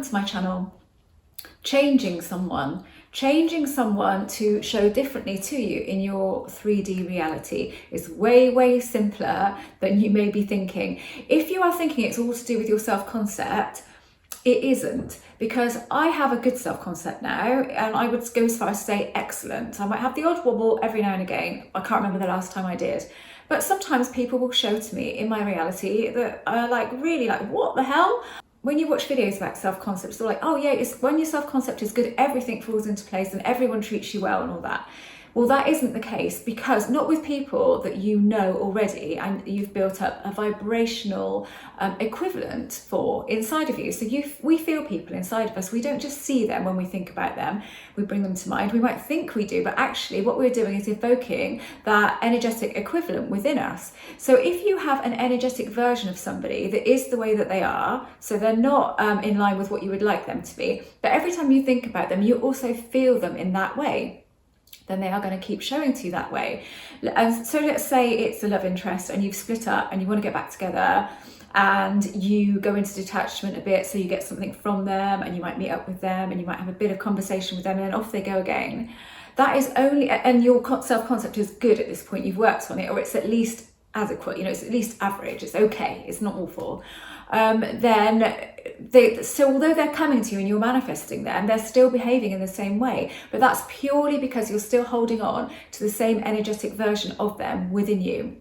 welcome to my channel. Changing someone to show differently to you in your 3D reality is way simpler than you may be thinking. If you are thinking it's all to do with your self-concept, it isn't, because I have a good self-concept now, and I would go as far as to say excellent. I might have the odd wobble every now and again. I can't remember the last time I did. But sometimes people will show to me in my reality that are really like, what the hell? When you watch videos about self-concept, it's all like, oh yeah, it's when your self-concept is good, everything falls into place and everyone treats you well and all that. Well, that isn't the case, because not with people that you know already and you've built up a vibrational equivalent for inside of you. So we feel people inside of us. We don't just see them when we think about them, we bring them to mind. We might think we do, but actually what we're doing is evoking that energetic equivalent within us. So if you have an energetic version of somebody that is the way that they are, so they're not in line with what you would like them to be, but every time you think about them, you also feel them in that way, then they are going to keep showing to you that way. And so let's say it's a love interest and you've split up and you want to get back together, and you go into detachment a bit, so you get something from them and you might meet up with them and you might have a bit of conversation with them, and then off they go again. That is only, and your self-concept is good at this point, you've worked on it, or it's at least adequate, it's at least average, it's okay, it's not awful. So although they're coming to you and you're manifesting them, they're still behaving in the same way, but that's purely because you're still holding on to the same energetic version of them within you.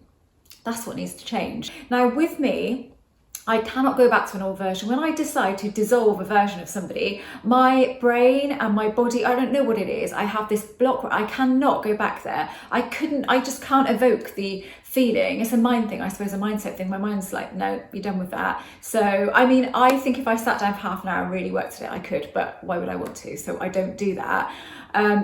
That's what needs to change. Now with me, I cannot go back to an old version. When I decide to dissolve a version of somebody, my brain and my body, I don't know what it is, I have this block where I cannot go back there. I just can't evoke the feeling. It's a mind thing, I suppose, a mindset thing. My mind's like, no, you're done with that. So, I mean, I think if I sat down for half an hour and really worked at it, I could, but why would I want to? So I don't do that.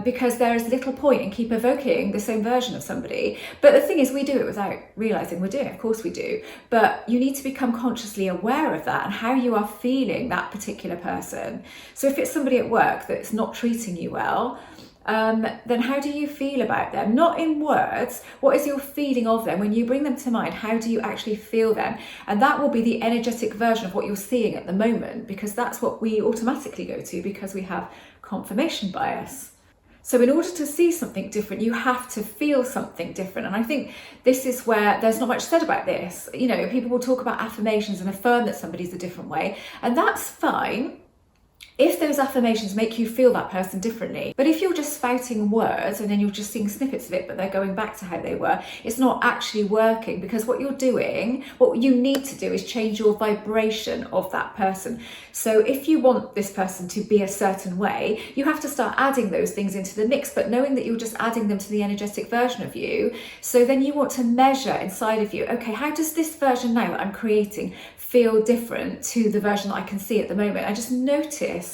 Because there is little point in keep evoking the same version of somebody. But the thing is, we do it without realizing we're doing it. Of course we do. But you need to become consciously aware of that and how you are feeling that particular person. So if it's somebody at work that's not treating you well, then how do you feel about them? Not in words, what is your feeling of them? When you bring them to mind, how do you actually feel them? And that will be the energetic version of what you're seeing at the moment, because that's what we automatically go to because we have confirmation bias. So in order to see something different, you have to feel something different. And I think this is where there's not much said about this. People will talk about affirmations and affirm that somebody's a different way, and that's fine if those affirmations make you feel that person differently. But if you're just spouting words and then you're just seeing snippets of it, but they're going back to how they were, it's not actually working, because what you need to do is change your vibration of that person. So if you want this person to be a certain way, you have to start adding those things into the mix, but knowing that you're just adding them to the energetic version of you. So then you want to measure inside of you, okay, how does this version now that I'm creating feel different to the version that I can see at the moment? I just notice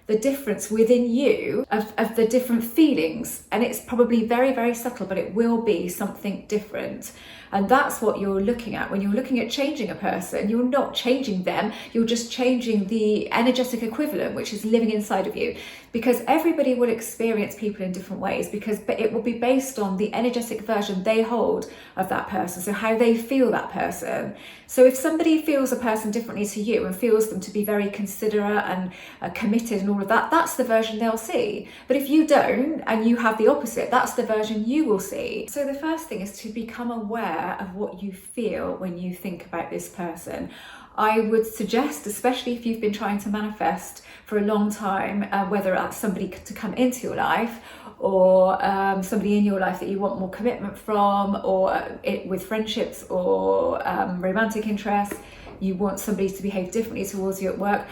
the difference within you of the different feelings, and it's probably very subtle, but it will be something different. And that's what you're looking at when you're looking at changing a person. You're not changing them, you're just changing the energetic equivalent which is living inside of you, because everybody will experience people in different ways, but it will be based on the energetic version they hold of that person, so how they feel that person. So if somebody feels a person differently to you and feels them to be very considerate and committed and all of that, that's the version they'll see. But if you don't and you have the opposite, that's the version you will see. So the first thing is to become aware of what you feel when you think about this person. I would suggest, especially if you've been trying to manifest for a long time, whether that's somebody to come into your life, or somebody in your life that you want more commitment from, or with friendships or romantic interests, you want somebody to behave differently towards you at work.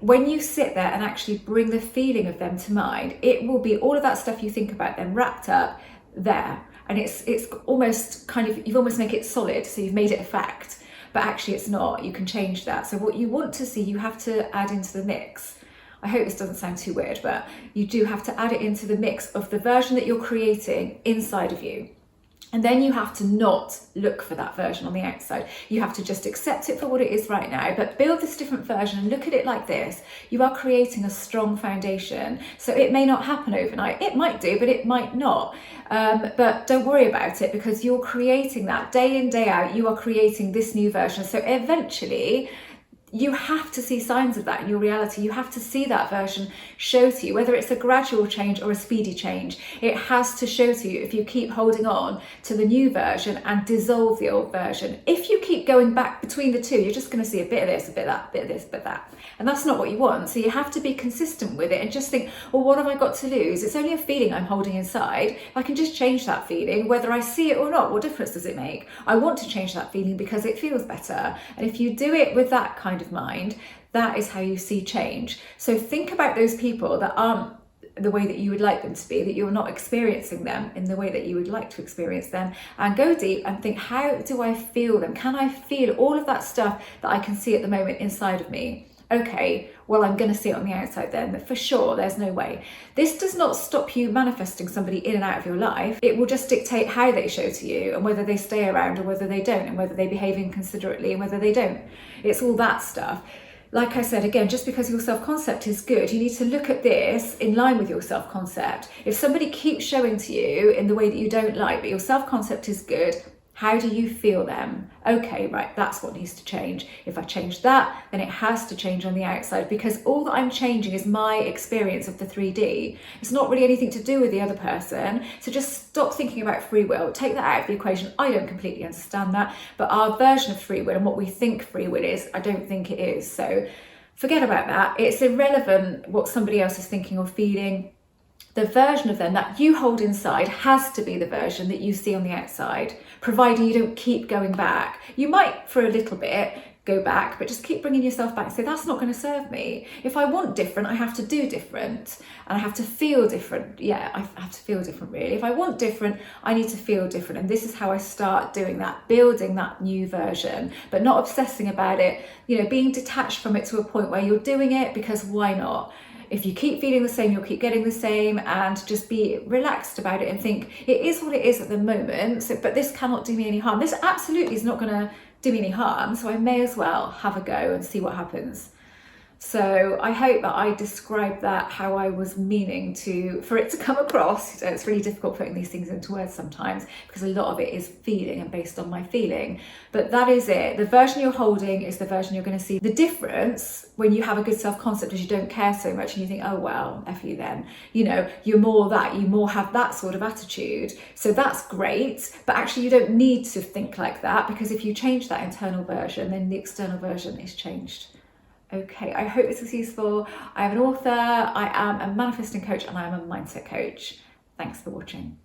When you sit there and actually bring the feeling of them to mind, it will be all of that stuff you think about them wrapped up there. And it's almost you've almost make it solid, so you've made it a fact, but actually it's not. You can change that. So what you want to see, you have to add into the mix. I hope this doesn't sound too weird, but you do have to add it into the mix of the version that you're creating inside of you. And then you have to not look for that version on the outside. You have to just accept it for what it is right now, but build this different version and look at it like this. You are creating a strong foundation. So it may not happen overnight. It might do, but it might not. But don't worry about it, because you're creating that day in, day out. You are creating this new version. So eventually you have to see signs of that in your reality. You have to see that version show to you, whether it's a gradual change or a speedy change. It has to show to you if you keep holding on to the new version and dissolve the old version. If you keep going back between the two, you're just going to see a bit of this, a bit of that, a bit of this, a bit of that. And that's not what you want. So you have to be consistent with it and just think, well, what have I got to lose? It's only a feeling I'm holding inside. If I can just change that feeling, whether I see it or not, what difference does it make? I want to change that feeling because it feels better. And if you do it with that kind of mind, that is how you see change. So think about those people that aren't the way that you would like them to be, that you're not experiencing them in the way that you would like to experience them, and go deep and think, how do I feel them? Can I feel all of that stuff that I can see at the moment inside of me? Okay, well, I'm going to see it on the outside then, but for sure, there's no way. This does not stop you manifesting somebody in and out of your life. It will just dictate how they show to you and whether they stay around or whether they don't, and whether they behave inconsiderately and whether they don't. It's all that stuff. Like I said, again, just because your self-concept is good, you need to look at this in line with your self-concept. If somebody keeps showing to you in the way that you don't like, but your self-concept is good, how do you feel them? Okay, right, that's what needs to change. If I change that, then it has to change on the outside, because all that I'm changing is my experience of the 3D. It's not really anything to do with the other person. So just stop thinking about free will. Take that out of the equation. I don't completely understand that, but our version of free will and what we think free will is, I don't think it is. So forget about that. It's irrelevant what somebody else is thinking or feeling. The version of them that you hold inside has to be the version that you see on the outside, providing you don't keep going back. You might, for a little bit, go back, but just keep bringing yourself back and say, that's not going to serve me. If I want different, I have to do different, and I have to feel different. Yeah, I have to feel different, really. If I want different, I need to feel different. And this is how I start doing that, building that new version, but not obsessing about it, being detached from it to a point where you're doing it because why not? If you keep feeling the same, you'll keep getting the same, and just be relaxed about it and think, it is what it is at the moment, but this cannot do me any harm. This absolutely is not going to do me any harm, so I may as well have a go and see what happens. So I hope that I described that how I was meaning for it to come across. It's really difficult putting these things into words sometimes because a lot of it is feeling and based on my feeling. But that is it. The version you're holding is the version you're going to see. The difference when you have a good self-concept is you don't care so much and you think, oh, well, F you then. You're more that, you more have that sort of attitude. So that's great. But actually you don't need to think like that, because if you change that internal version, then the external version is changed. Okay, I hope this was useful. I am an author, I am a manifesting coach, and I am a mindset coach. Thanks for watching.